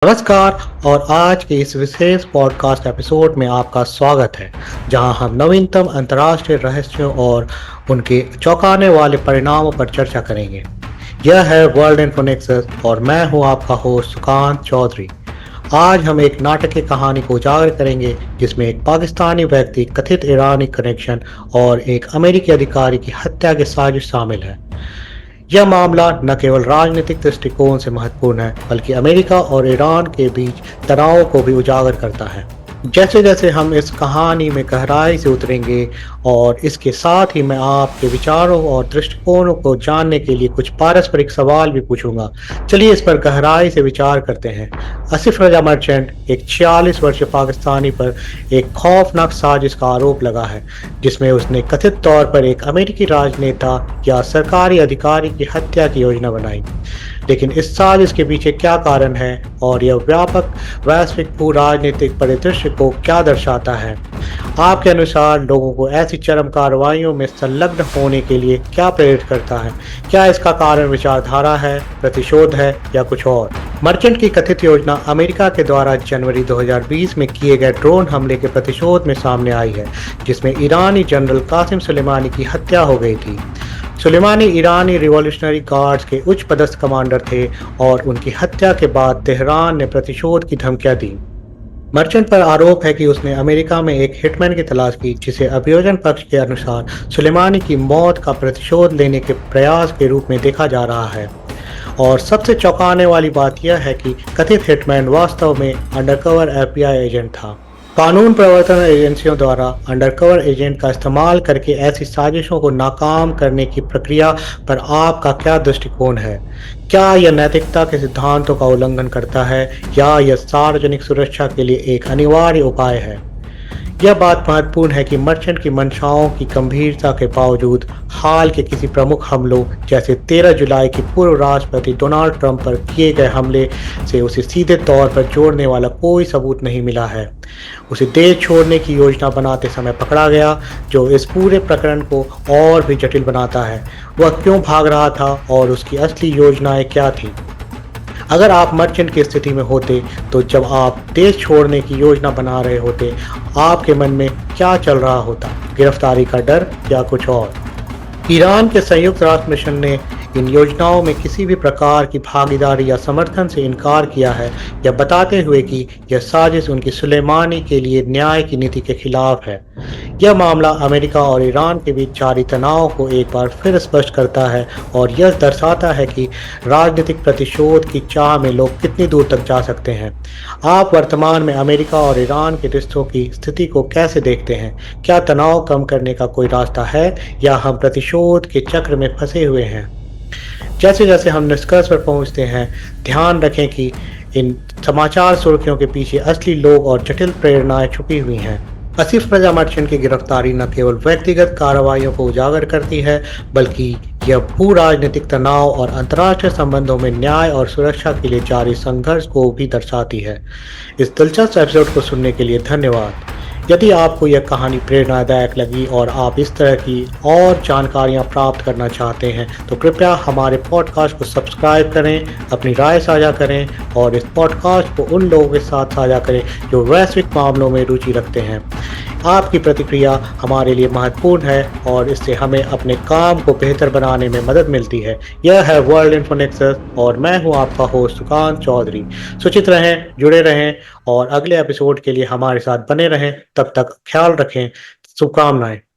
नमस्कार। और आज के इस विशेष पॉडकास्ट एपिसोड में आपका स्वागत है, जहां हम नवीनतम अंतर्राष्ट्रीय रहस्यों और उनके चौंकाने वाले परिणामों पर चर्चा करेंगे। यह है वर्ल्ड इन्फोनेक्सस और मैं हूं आपका होस्ट सुकांत चौधरी। आज हम एक नाटकीय कहानी को उजागर करेंगे, जिसमें एक पाकिस्तानी व्यक्ति, कथित ईरानी कनेक्शन और एक अमेरिकी अधिकारी की हत्या की साजिश शामिल है। यह मामला न केवल राजनीतिक दृष्टिकोण से महत्वपूर्ण है, बल्कि अमेरिका और ईरान के बीच तनाव को भी उजागर करता है। जैसे जैसे हम इस कहानी में गहराई से उतरेंगे और इसके साथ ही मैं आपके विचारों और दृष्टिकोणों को जानने के लिए कुछ पारस्परिक सवाल भी पूछूंगा। चलिए इस पर गहराई से विचार करते हैं। आसिफ रजा मर्चेंट, एक 46 वर्षीय पाकिस्तानी पर एक खौफनाक साजिश का आरोप लगा है, जिसमें उसने कथित तौर पर एक अमेरिकी राजनेता या सरकारी अधिकारी की हत्या की योजना बनाई। लेकिन इस साजिश के पीछे क्या कारण है और यह व्यापक वैश्विक भू राजनीतिक परिदृश्य को क्या दर्शाता है? आपके अनुसार लोगों को ऐसी चरम कार्रवाइयों में संलग्न होने के लिए क्या प्रेरित करता है? क्या इसका कारण विचारधारा है, प्रतिशोध है या कुछ और? मर्चेंट की कथित योजना अमेरिका के द्वारा जनवरी 2020 में किए गए ड्रोन हमले के प्रतिशोध में सामने आई है, जिसमें ईरानी जनरल कासिम सुलेमानी की हत्या हो गई थी। सुलेमानी ईरानी रिवॉल्यूशनरी गार्ड्स के उच्च पदस्थ कमांडर थे और उनकी हत्या के बाद तेहरान ने प्रतिशोध की धमकियां दी। मर्चेंट पर आरोप है कि उसने अमेरिका में एक हिटमैन की तलाश की, जिसे अभियोजन पक्ष के अनुसार सुलेमानी की मौत का प्रतिशोध लेने के प्रयास के रूप में देखा जा रहा है। और सबसे चौंकाने वाली बात यह है कि कथित हिटमैन वास्तव में अंडरकवर FBI एजेंट था। कानून प्रवर्तन एजेंसियों द्वारा अंडरकवर एजेंट का इस्तेमाल करके ऐसी साजिशों को नाकाम करने की प्रक्रिया पर आपका क्या दृष्टिकोण है? क्या यह नैतिकता के सिद्धांतों का उल्लंघन करता है या यह सार्वजनिक सुरक्षा के लिए एक अनिवार्य उपाय है? यह बात महत्वपूर्ण है कि मर्चेंट की मंशाओं की गंभीरता के बावजूद हाल के किसी प्रमुख हमलों, जैसे 13 जुलाई की पूर्व राष्ट्रपति डोनाल्ड ट्रंप पर किए गए हमले से उसे सीधे तौर पर जोड़ने वाला कोई सबूत नहीं मिला है। उसे देश छोड़ने की योजना बनाते समय पकड़ा गया, जो इस पूरे प्रकरण को और भी जटिल बनाता है। वह क्यों भाग रहा था और उसकी असली योजनाएं क्या थीं? अगर आप मर्चेंट की स्थिति में होते, तो जब आप देश छोड़ने की योजना बना रहे होते, आपके मन में क्या चल रहा होता? गिरफ्तारी का डर या कुछ और? ईरान के संयुक्त राष्ट्र मिशन ने इन योजनाओं में किसी भी प्रकार की भागीदारी या समर्थन से इनकार किया है, यह बताते हुए कि यह साजिश उनकी सुलेमानी के लिए न्याय की नीति के खिलाफ है। यह मामला अमेरिका और ईरान के बीच जारी तनाव को एक बार फिर स्पष्ट करता है और यह दर्शाता है कि राजनीतिक प्रतिशोध की चाह में लोग कितनी दूर तक जा सकते हैं। आप वर्तमान में अमेरिका और ईरान के रिश्तों की स्थिति को कैसे देखते हैं? क्या तनाव कम करने का कोई रास्ता है या हम प्रतिशोध के चक्र में फंसे हुए हैं? जैसे जैसे हम निष्कर्ष पर पहुंचते हैं, ध्यान रखें कि इन समाचार सुर्खियों के पीछे असली लोग और जटिल प्रेरणाएं छुपी हुई हैं। आसिफ रजा मर्चेंट की गिरफ्तारी न केवल व्यक्तिगत कार्रवाइयों को उजागर करती है, बल्कि यह भू राजनीतिक तनाव और अंतर्राष्ट्रीय संबंधों में न्याय और सुरक्षा के लिए जारी संघर्ष को भी दर्शाती है। इस दिलचस्प एपिसोड को सुनने के लिए धन्यवाद। यदि आपको यह कहानी प्रेरणादायक लगी और आप इस तरह की और जानकारियां प्राप्त करना चाहते हैं, तो कृपया हमारे पॉडकास्ट को सब्सक्राइब करें, अपनी राय साझा करें और इस पॉडकास्ट को उन लोगों के साथ साझा करें जो वैश्विक मामलों में रुचि रखते हैं। आपकी प्रतिक्रिया हमारे लिए महत्वपूर्ण है और इससे हमें अपने काम को बेहतर बनाने में मदद मिलती है। यह है वर्ल्ड इन्फोनेक्सस और मैं हूं आपका होस्ट सुकांत चौधरी। सूचित रहें, जुड़े रहें और अगले एपिसोड के लिए हमारे साथ बने रहें। तब तक ख्याल रखें। शुभकामनाएं।